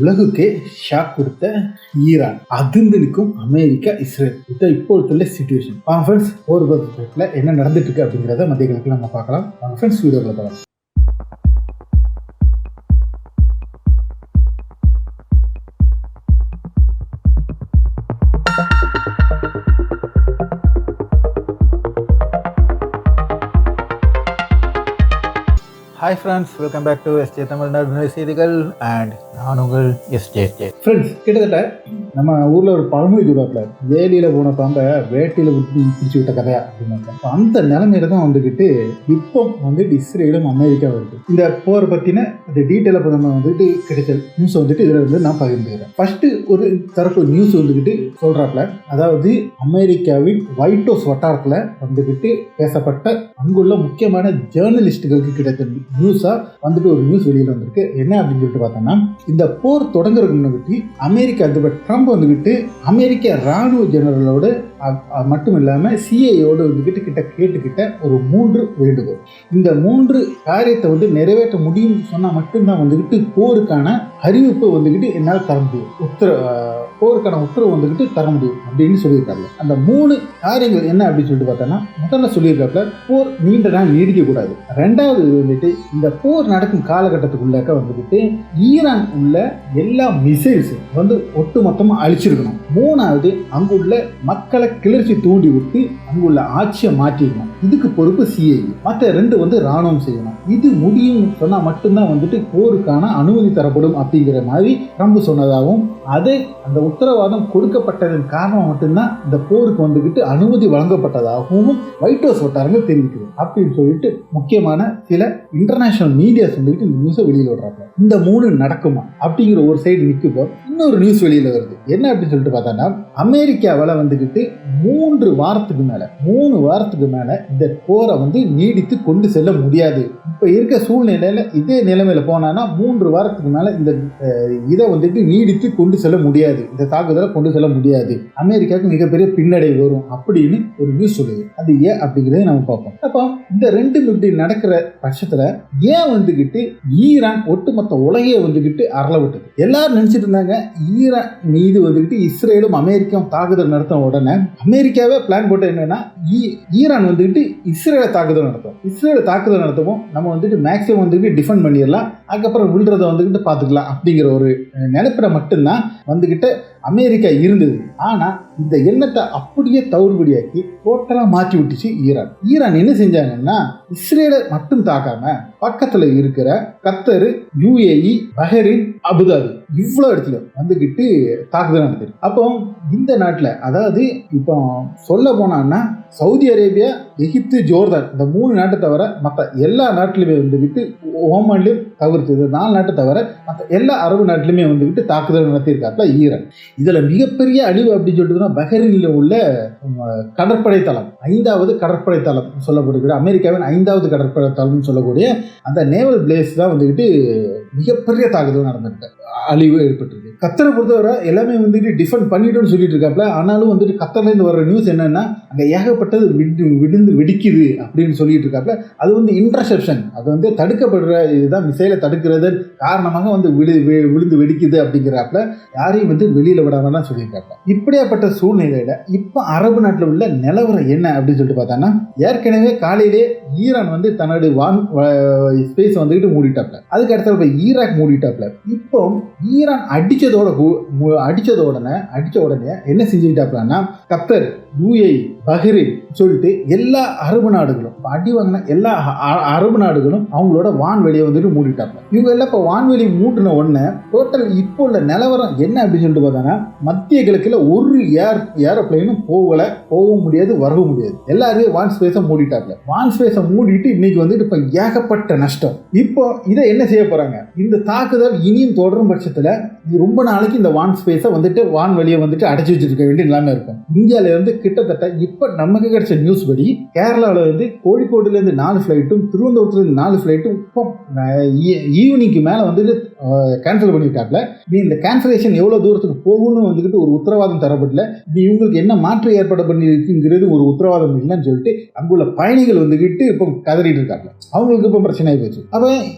உலகுக்கே shock கொடுத்த Iran, அதிர்ந்து நிற்கும் அமெரிக்கா, இஸ்ரேல். இதான் இப்போதுள்ள சிச்சுவேஷன். ஃப்ரெண்ட்ஸ், போர் பதட்டத்தில் என்ன நடந்துட்டு இருக்கு அப்படிங்கிறத மத்திய கிழக்கு நம்ம பார்க்கலாம். ஃப்ரெண்ட்ஸ், வீடியோவில் பார்க்கலாம். Hi friends, welcome back to S J Tamil Nadu செய்திகள் அண்ட் நான் உங்கள் எஸ்ஜே. ஃப்ரெண்ட்ஸ், கிட்டத்தட்ட நம்ம ஊரில் ஒரு பழமொழி சொல்லுவாப்புல, வேலியில் போன பாம்பை வேட்டையில் பிடிச்சி விட்ட கதையா அப்படின்னு. அந்த நிலைமையில தான் வந்துக்கிட்டு இப்போ வந்துட்டு இஸ்ரேலும் அமெரிக்கா வருது. இந்த போரை பற்றின இந்த டீட்டெயிலை நம்ம வந்துட்டு கிடைச்ச நியூஸ் வந்துட்டு இதில் இருந்து நான் பகிர்ந்துக்கிறேன். ஃபர்ஸ்ட் ஒரு தரப்பு நியூஸ் வந்துக்கிட்டு சொல்கிறாப்புல, அதாவது அமெரிக்காவின் ஒயிட் ஹவுஸ் வட்டாரத்தில் வந்துக்கிட்டு பேசப்பட்ட அங்குள்ள முக்கியமான ஜேர்னலிஸ்டுகளுக்கு கிடைத்த நியூஸா வந்துட்டு ஒரு நியூஸ் வெளியில வந்திருக்கு. என்ன அப்படின்னு சொல்லிட்டு பார்த்தோம்னா, இந்த போர் தொடங்குறதுக்கு முன்னாடி அமெரிக்கா அதிபர் ட்ரம்ப் வந்துகிட்டு அமெரிக்க ராணுவ ஜெனரலோடு மட்டும் இல்லாம சிஐயோடு வந்துகிட்டு கேட்டுக்கிட்ட ஒரு 3 வேண்டுகோள். இந்த 3 காரியத்தை வந்து நிறைவேற்ற முடியும் சொன்னா மட்டும்தான் வந்துகிட்டு போருக்கான அறிவிப்பு வந்துகிட்டு என்னால் தர முடியும், போருக்கான உத்தரவு வந்துகிட்டு தர முடியும் அப்படின்னு சொல்லியிருக்காங்க. அந்த 3 காரியங்கள் என்ன அப்படின்னு சொல்லிட்டு பார்த்தோம்னா, முதல்ல சொல்லியிருக்காப்புல போர் நீண்ட நாள் நீடிக்க கூடாது. 2வது வந்துட்டு இந்த போர் நடக்கும் காலகட்டத்துக்குள்ளாக்க வந்துகிட்டு ஈரான் உள்ள எல்லா மிசைல்ஸ் வந்து ஒட்டு மொத்தமாக அழிச்சிருக்கணும். 3வது அங்குள்ள மக்களை கிளர்ச்சி தூண்டி விட்டு அங்குள்ள ஆட்சியை மாற்றிக்கணும். இதுக்கு பொறுப்பு சிஐ. மற்ற 2 வந்து ராணுவம் செய்யணும். இது முடியும் சொன்னா மட்டும்தான் வந்துட்டு போருக்கான அனுமதி தரப்படும் அப்படிங்கிற மாதிரி ட்ரம்ப் சொன்னதாகவும், அது அந்த உத்தரவாதம் கொடுக்கப்பட்டதன் காரணம் மட்டும்தான் இந்த போருக்கு வந்துகிட்டு அனுமதி வழங்கப்பட்டதாகவும் ஒயிட் ஹவுஸ் வட்டாரங்கள் தெரிவிக்குது அப்படின்னு சொல்லிட்டு முக்கியமான சில இன்டர்நேஷனல் மீடியாஸ் வந்துட்டு இந்த நியூஸை வெளியில விடுறாங்க. இந்த 3 நடக்குமா அப்படிங்கிற ஒரு சைடு நிற்குப்போ இன்னொரு நியூஸ் வெளியில வருது. என்ன அப்படின்னு சொல்லிட்டு பார்த்தோம்னா, அமெரிக்காவில் வந்துகிட்டு 3 வாரத்துக்கு மேல இந்த போரை வந்து நீடித்து கொண்டு செல்ல முடியாது. இப்ப இருக்க சூழ்நிலையில இதே நிலைமையில போனா 3 வாரத்துக்கு மேல இந்த இதை வந்துட்டு நீடித்து கொண்டு செல்ல முடியாது, இந்த தாக்குதலை கொண்டு செல்ல முடியாது, அமெரிக்காவுக்கு மிகப்பெரிய பின்னடைவு வரும் அப்படின்னு ஒரு நியூஸ் சொல்லுது. அது ஏன் அப்படிங்கிறத நம்ம பார்ப்போம். அப்போ இந்த 2 இப்படி நடக்கிற பட்சத்துல ஏன் வந்துகிட்டு ஈரான் ஒட்டுமொத்த உலகையை வந்துகிட்டு அரள விட்டது? எல்லாரும் நினைச்சிட்டு இருந்தாங்க ஈரான் மீது வந்துகிட்டு இஸ்ரேலும் அமெரிக்காவும் தாக்குதல் நடத்த உடனே அமெரிக்காவே பிளான் போட்டு என்னன்னா, ஈரான் வந்துகிட்டு இஸ்ரேலை தாக்குதல் நடத்தும், இஸ்ரேலை தாக்குதல் நடத்தவும் நம்ம வந்துட்டு மேக்ஸிமம் வந்துட்டு டிஃபெண்ட் பண்ணிடலாம், அதுக்கப்புறம் விழுறதை வந்துகிட்டு பார்த்துக்கலாம் அப்படிங்கிற ஒரு நினைப்பிட மட்டும்தான் வந்துகிட்டு அமெரிக்கா இருந்தது. ஆனா இந்த எண்ணத்தை அப்படியே தவிர்படியாக்கி டோட்டலா மாற்றி விட்டுச்சு ஈரான் என்ன செஞ்சாங்கன்னா, இஸ்ரேலை மட்டும் தாக்காம பக்கத்துல இருக்கிற கத்தர், யுஏஇ, பஹ்ரைன், அபுதாபி இவ்வளவு இடத்துல வந்துகிட்டு தாக்குதல் நடத்துது. அப்போ இந்த நாட்டுல, அதாவது இப்போ சொல்ல போனான்னா சவுதி அரேபியா, எகிப்து, ஜோர்தான் இந்த 3 நாட்டை தவிர மற்ற எல்லா நாட்டிலுமே வந்துகிட்டு, ஓமான்லையும் தவிர்த்தது 4 நாட்டை தவிர மற்ற எல்லா அரபு நாட்டிலுமே வந்துகிட்டு தாக்குதல் நடத்தியிருக்காப்ல ஈரான். இதுல மிகப்பெரிய அழிவு அப்படின்னு சொல்லிட்டு பஹ்ரைனில் உள்ள கடற்படை தளம், 5வது கடற்படை தளம் சொல்லப்படுகிற, அமெரிக்காவின் 5வது கடற்படை தளம் சொல்லக்கூடிய அந்த நேவல் பிளேஸ் தான் வந்துகிட்டு மிகப்பெரிய தாக்குதல் நடந்திருக்கு, அழிவு ஏற்பட்டிருக்கு. கத்தரை பொறுத்தவரை எல்லாமே வந்துட்டு டிஃபெண்ட் பண்ணிட்டோன்னு சொல்லிட்டு இருக்காப்ல. ஆனாலும் வந்துட்டு கத்தர்லேருந்து வர நியூஸ் என்னன்னா, அங்கே ஏகப்பட்டது விழுந்து வெடிக்குது அப்படின்னு சொல்லிட்டு இருக்காப்ல. அது வந்து இன்டர்செப்ஷன், அது வந்து தடுக்கப்படுற இதுதான், மிசைலை தடுக்கிறது காரணமாக வந்து விழுந்து வெடிக்குது அப்படிங்கிறாப்ல. யாரையும் வந்து வெளியில விடாமலாம் சொல்லியிருக்காப்ல. இப்படியாப்பட்ட சூழ்நிலையில இப்போ அரபு நாட்டில் உள்ள நிலவரம் என்ன அப்படின்னு சொல்லிட்டு பார்த்தாங்கன்னா, ஏற்கனவே காலையிலே ஈரான் வந்து தன்னோட ஸ்பேஸ் வந்துக்கிட்டு மூடிட்டாப்ல. அதுக்கு அடுத்த ஈராக் மூடிட்டாப்ல. இப்போ ஈரான் அடிச்ச உடனே என்ன செஞ்சுக்கிட்டாப்லன்னா, கத்தர், யுஏஇ, பஹ்ரைன் சொல்லிட்டு எல்லா அரபு நாடுகளும் அடி வாங்கின எல்லா அரபு நாடுகளும் அவங்களோட வான்வெளியை வந்துட்டு மூடிட்டாங்க. இவங்க எல்லாம் இப்போ வான்வெளி மூட்டின உடனே டோட்டல் இப்போ உள்ள நிலவரம் என்ன அப்படின்னு சொல்லிட்டு பார்த்தோன்னா, மத்திய கிழக்கில் ஒரு ஏரோப்ளைனும் போகவும் முடியாது, வரவும் முடியாது. எல்லாருமே வான் ஸ்பேஸை மூடிட்டாங்க. வான் ஸ்பேஸை மூடிட்டு இன்னைக்கு வந்துட்டு இப்போ ஏகப்பட்ட நஷ்டம். இப்போ இதை என்ன செய்ய போறாங்க? இந்த தாக்குதல் இனியும் தொடரும் பட்சத்தில் ரொம்ப நாளைக்கு இந்த வான் ஸ்பேஸை வந்துட்டு வான்வெளியை வந்துட்டு அடைச்சி வச்சிருக்க வேண்டிய நிலைமை இருக்கும். இந்தியாவில இருந்து கிட்டத்தட்ட இப்போ நமக்கு கிடைச்ச நியூஸ் படி கேரளாவில் வந்து கோழிக்கோடுலேருந்து 4 ஃப்ளைட்டும், திருவனந்தபுரத்துலேருந்து 4 ஃப்ளைட்டும் இப்போ ஈவினிங்க்கு மேலே வந்துட்டு கேன்சல் பண்ணியிருக்காப்ல. நீ இந்த கேன்சலேஷன் எவ்வளோ தூரத்துக்கு போகும்னு வந்துக்கிட்டு ஒரு உத்தரவாதம் தரப்படல. நீ இவங்களுக்கு என்ன மாற்று ஏற்பாடு பண்ணியிருக்குங்கிறது ஒரு உத்தரவாதம் இல்லைன்னு சொல்லிட்டு அங்குள்ள பயணிகள் வந்துக்கிட்டு இப்போ கதறிட்டு இருக்காங்க. அவங்களுக்கு இப்போ பிரச்சனை ஆகி போச்சு. அப்போ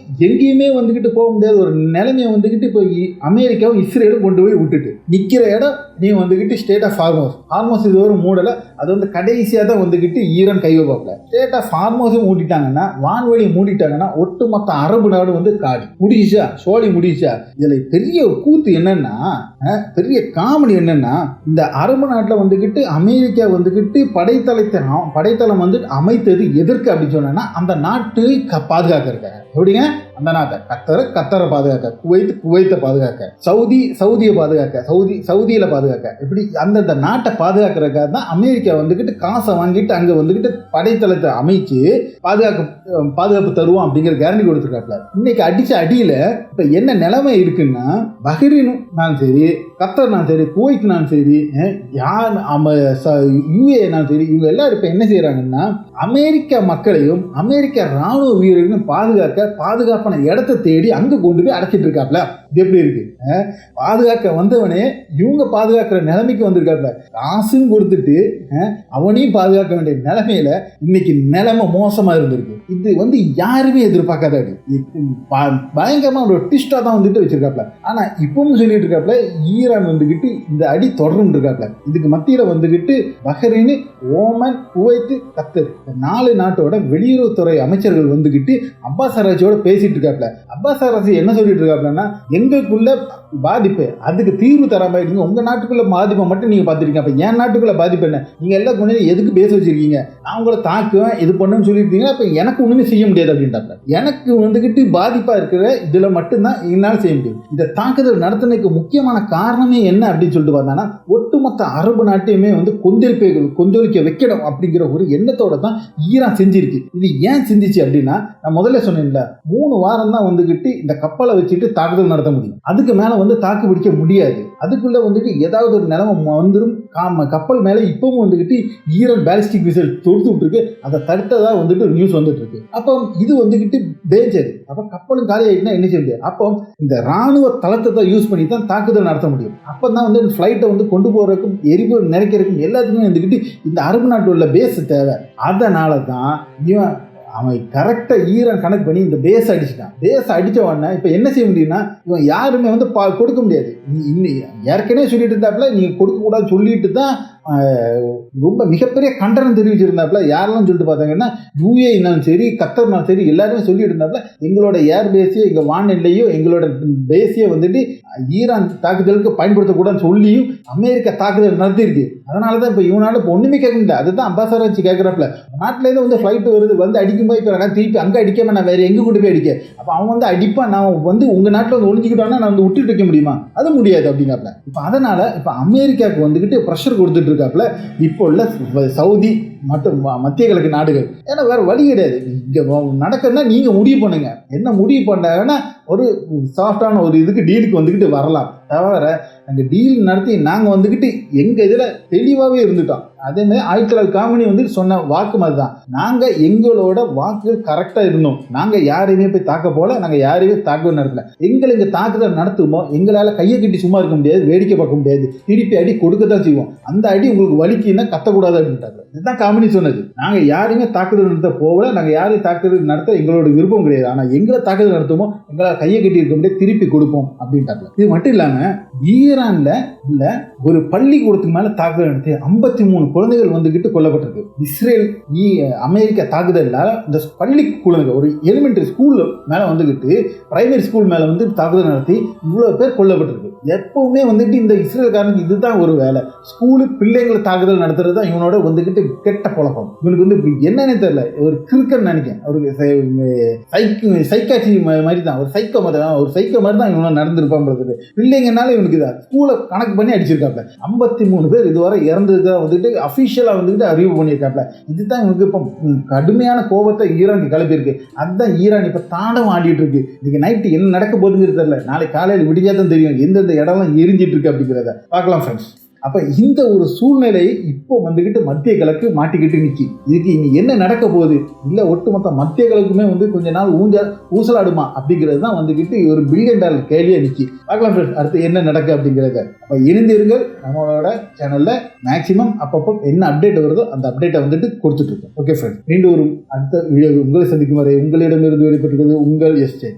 எங்கேயுமே வந்துக்கிட்டு போக முடியாத ஒரு நிலைமையை வந்துக்கிட்டு இப்போ அமெரிக்காவும் இஸ்ரேலும் கொண்டு போய் விட்டுட்டு நிற்கிற இடம் நீ வந்துக்கிட்டு ஸ்டேட் ஆஃப் ஹார்மோஸ் இது ஒரு மூடலை. அது வந்து கடைசியாக தான் வந்துக்கிட்டு ஈரான் கை வைப்பாப்ல. ஸ்டேட் ஆஃப் ஹார்மோஸும் மூடிட்டாங்கன்னா, வான்வெளியை மூடிட்டாங்கன்னா ஒட்டுமொத்த அரபு நாடு வந்து காடி முடிச்சா சோழி முடிச்சா. இதில் பெரிய ஒரு கூத்து என்னன்னா, பெரிய காமெடி என்னன்னா, இந்த அரபு நாட்டில் வந்துக்கிட்டு அமெரிக்கா வந்துக்கிட்டு படைத்தளம் வந்து அமைத்தது எதற்கு அப்படின்னு சொன்னா, அந்த நாட்டு பாதுகாக்க இருக்காங்க. எப்படிங்க? அந்த நாட்டை கத்தரை பாதுகாக்க, குவைத்தை பாதுகாக்க, சவுதியை பாதுகாக்க, சவுதியில பாதுகாக்க, இப்படி அந்தந்த நாட்டை பாதுகாக்கிறதுக்காக தான் அமெரிக்கா வந்துக்கிட்டு காசை வாங்கிட்டு அங்கே வந்துக்கிட்டு படைத்தளத்தை அமைச்சு பாதுகாப்பு தருவோம் அப்படிங்கிற கேரண்டி கொடுத்துருக்காப்ல. இன்னைக்கு அடிச்ச அடியில் இப்போ என்ன நிலைமை இருக்குன்னா, பஹ்ரைனாலும் சரி, கத்தர்னாலும் சரி, குவைத்னாலும் சரி, யூஏனாலும் சரி, இவங்க எல்லாரும் இப்போ என்ன செய்யறாங்கன்னா, அமெரிக்க மக்களையும் அமெரிக்க ராணுவ வீரர்களையும் பாதுகாப்பான இடத்தை தேடி அங்கே கொண்டு போய் அடைச்சிட்டு இருக்காப்ல. இது எப்படி இருக்கு? பாதுகாக்க வந்தவனே இவங்க பாதுகாக்கிற நிலைமைக்கு வந்திருக்காப்ல. காசும் கொடுத்துட்டு அவனையும் பாதுகாக்க வேண்டிய நிலைமையில இன்னைக்கு நிலைமை மோசமா இருந்திருக்கு. இது வந்து யாருமே எதிர்பார்க்காத பயங்கரமா ஒரு ட்விஸ்டா தான் வந்துட்டு வச்சிருக்காப்ல. ஆனா இப்பவும் சொல்லிட்டு இருக்காப்ல, ஈரான் வந்துகிட்டு இந்த அடி தொடர்ந்து இருக்காப்ல. இதுக்கு மத்தியில வந்துகிட்டு பஹ்ரைன், ஓமன், குவைத், கத்தர் 4 நாட்டோட வெளியுறவுத்துறை அமைச்சர்கள் வந்துகிட்டு அப்பாஸ் ஆராய்ச்சியோட பேசிட்டு இருக்காப்ல. அப்பாஸ் ஆராய்ச்சி என்ன சொல்லிட்டு இருக்காப்லன்னா, எங்களுக்குள்ள பாதிப்பு அதுக்கு தீர்வு தராம நீங்க உங்க நாட்டுக்குள்ள பாதிப்பை மட்டும் நீங்க பார்த்துருக்கீங்க. அப்ப என் நாட்டுக்குள்ள பாதிப்பு என்ன? நீங்க எல்லாம் கொண்டு எதுக்கு பேச வச்சிருக்கீங்க? நான் உங்களை தாக்குவேன் இது பண்ணுன்னு சொல்லியிருக்கீங்க. அப்ப எனக்கு ஒண்ணுமே செய்ய முடியாது அப்படின்றாப்ல. எனக்கு வந்துகிட்டு பாதிப்பா இருக்கிற இதுல மட்டும்தான் என்னால் செய்ய முடியும். இந்த தாக்குதல் நடத்தினதுக்கு முக்கியமான காரணமே என்ன அப்படின்னு சொல்லிட்டு பார்த்தோன்னா, ஒட்டுமொத்த அரபு நாட்டையுமே வந்து கொந்தளிக்க வைக்கணும் அப்படிங்கிற ஒரு எண்ணத்தோட தான் ஈரான் செஞ்சிருக்கு. இது ஏன் செஞ்சிச்சு அப்படின்னா, நான் முதல்ல சொன்னேன்ல, 3 வாரம் தான் வந்துகிட்டு இந்த கப்பலை வச்சுட்டு தாக்குதல் நடத்த முடியும். அதுக்கு மேல வந்து தாக்கு பிடிக்க முடியாது. அதுக்குள்ள வந்துட்டு ஏதாவது ஒரு நிலைமை வந்துடும். கப்பல் மேல இப்பவும் வந்துகிட்டு ஈரான் பேலிஸ்டிக் மிசைல் தொடுத்துட்டு இருக்கு. அதை தடுத்ததா வந்துட்டு நியூஸ் வந்துட்டு இருக்கு. அப்போ இது வந்துகிட்டு டேஞ்சர். அப்ப கப்பலும் காலி ஆயிட்டுனா என்ன செய்ய முடியாது. அப்போ இந்த ராணுவ தளத்தை தான் யூஸ் பண்ணி தான் தாக்குதல் நடத்த முடியும். அப்பதான் வந்து ஃபிளைட்டை வந்து கொண்டு போறதுக்கும் எரிபொருள் நிறைக்கிறதுக்கும் எல்லாத்துக்குமே வந்துகிட்டு இந்த அரபு நாட்டில் உள்ள பேஸ் தேவை. அதனால தான் அவன் கரெக்டாக ஈரான் கணக்கு பண்ணி இந்த பேஸ் அடிச்சுட்டான். பேஸ் அடித்த உடனே இப்போ என்ன செய்ய முடியும்னா, இவன் யாருமே வந்து கொடுக்க முடியாது. ஏற்கனவே சொல்லிட்டு இருந்தாப்புல, நீங்கள் கொடுக்கக்கூடாதுன்னு சொல்லிட்டு தான் ரொம்ப மிகப்பெரிய கண்டனம் தெரிவிச்சிருந்தாப்புல. யாரெல்லாம் சொல்லிட்டு பார்த்தாங்கன்னா, யூஏனாலும் சரி, கத்தர்னாலும் சரி, எல்லாருமே சொல்லிட்டு இருந்தாப்புல, எங்களோட ஏர் பேஸையோ எங்கள் வானிலையோ எங்களோட பேஸையோ வந்துட்டு ஈரான் தாக்குதலுக்கு பயன்படுத்தக்கூடாதுன்னு சொல்லியும் அமெரிக்கா தாக்குதல் நடத்திருக்கு. அதனால தான் இப்போ இவனால இப்போ ஒன்றுமே கேட்க முடியல. அதுதான் அப்பாஸ் ஆராய்ச்சி கேட்குறாப்புல, நாட்டிலேருந்து வந்து ஃப்ளைட்டு வருது, வந்து அடிக்கும்போது இப்போ திருப்பி அங்கே அடிக்காம நான் வேறு எங்கே கொண்டு போய் அடிக்க? அப்போ அவன் வந்து அடிப்பான், நான் வந்து உங்கள் நாட்டில் வந்து ஒழிஞ்சிக்கிட்டோன்னா நான் வந்து விட்டுட்டு வைக்க முடியுமா? அது முடியாது அப்படிங்கிறாப்புல. இப்போ அதனால் இப்போ அமெரிக்காவுக்கு வந்துக்கிட்டு ப்ரெஷர் கொடுத்துட்டு இருக்காப்புல இப்போ உள்ள சவுதி மற்றும் மத்திய கிழக்கு நாடுகள். ஏன்னா வேற வழி கிடையாது. இங்கே நடக்குதுன்னா நீங்கள் முடிவு பண்ணுங்க. என்ன முடிவு பண்ணாங்கன்னா ஒரு சாஃப்டான ஒரு இதுக்கு டீலுக்கு வந்துக்கிட்டு வரலாம். தவிர அந்த டீல் நடத்தி நாங்கள் வந்துக்கிட்டு எங்கள் இதில் தெளிவாகவே இருந்துட்டோம். அதேமாதிரி 1900 காமினி வந்துட்டு சொன்ன வாக்கு மாதிரி தான். நாங்கள் எங்களோட வாக்குகள் கரெக்டாக இருந்தோம். நாங்கள் யாரையுமே போய் தாக்க போல, நாங்கள் யாரையுமே தாக்குதல் நடத்தல. எங்களை இங்கே தாக்குதல் நடத்துவோம், எங்களால் கையை கட்டி சும்மா இருக்க முடியாது, வேடிக்கை பார்க்க முடியாது, திருப்பி அடி கொடுக்க தான் செய்வோம். அந்த அடி உங்களுக்கு வலிக்குன்னா கத்தக்கூடாது அப்படின்ட்டாங்க. இதுதான் காமினி சொன்னது. நாங்கள் யாரையுமே தாக்குதல் நடத்த போகல, நாங்கள் யாரையும் தாக்குதல் நடத்த எங்களோட விருப்பம் கிடையாது. ஆனால் எங்களை தாக்குதல் நடத்துவோம், எங்களால் கையை கட்டி இருக்க முடியாது, திருப்பி கொடுப்போம் அப்படின்ட்டாங்க. இது மட்டும் இல்லாமல் ஈரான்ல உள்ள ஒரு பள்ளிக்கூடத்துக்கு மேல தாக்குதல் நடத்தி 53 குழந்தைகள் வந்துகிட்டு கொல்லப்பட்டிருக்கு. இஸ்ரேல் அமெரிக்கா தாக்குதல்ல இந்த பள்ளி குழந்தைகள் ஒரு எலிமெண்டரி ஸ்கூல் மேல வந்துகிட்டு பிரைமரி ஸ்கூல் மேல வந்து தாக்குதல் நடத்தி இவ்வளவு பேர் கொல்லப்பட்டிருக்கு. எப்பவுமே வந்துட்டு இந்த இஸ்ரேல்காரனுக்கு இதுதான் ஒரு வேலை. ஸ்கூலு பிள்ளைங்களை தாக்குதல் நடத்துறது தான் இவனோட வந்துகிட்டு கெட்ட பழக்கம். இவனுக்கு வந்து என்னன்னே தெரியல, ஒரு கிறுக்கன் நினைக்கிறேன். அவருக்கு சைக்காட்சி மாதிரி தான், ஒரு சைக்கோ மாதிரி தான் இவனோட நடந்திருப்பான். பிள்ளைங்கனால இவனுக்கு தான் ஸ்கூலை கணக்கு பண்ணி அடிச்சிருக்காப்ல. 53 பேர் இதுவரை இறந்ததுக்காக வந்துட்டு அஃபிஷியலா வந்துட்டு அறிவு பண்ணியிருக்காப்ல. இதுதான் இவனுக்கு இப்போ கடுமையான கோபத்தை ஈரானுக்கு கிளப்பியிருக்கு. அதுதான் ஈரான் இப்போ தாண்டவம் ஆடிட்டு இருக்கு. இன்னைக்கு நைட்டு என்ன நடக்க போகுதுங்கிறது தெரியல. நாளைக்கு காலையில் விடிஞ்சாதான் தெரியும் எந்தெந்த இடம்லாம் எரிஞ்சிட்டு இருக்கு அப்படிங்கிறத பார்க்கலாம் ஃப்ரெண்ட்ஸ். அப்ப இந்த ஒரு சூழ்நிலை இப்போ வந்துகிட்டு மத்திய கிழக்கு மாட்டிக்கிட்டு நிக்கி. இதுக்கு இனி என்ன நடக்க போகுது, இல்ல ஒட்டுமொத்த மத்திய கிழக்குமே கொஞ்ச நாள் ஊசலாடுமா அப்படிங்கிறது தான் வந்துகிட்டு ஒரு $1 பில்லியன் கேள்வியா நிக்கி. பார்க்கலாம் ஃப்ரெண்ட்ஸ் அடுத்து என்ன நடக்கு அப்படிங்கிறத. அப்ப இணைந்திருங்கள் நம்மளோட சேனல்ல. மேக்சிமம் அப்பப்போ என்ன அப்டேட் வருதோ அந்த அப்டேட்டை வந்துட்டு கொடுத்துட்டு இருக்கோம். ஓகே ஃப்ரெண்ட்ஸ், மீண்டும் ஒரு அடுத்த வீடியோ உங்களை சந்திக்கும் வரை உங்களிடமிருந்து வெளிப்பட்டிருக்கிறது உங்கள் எஸ்ஜே.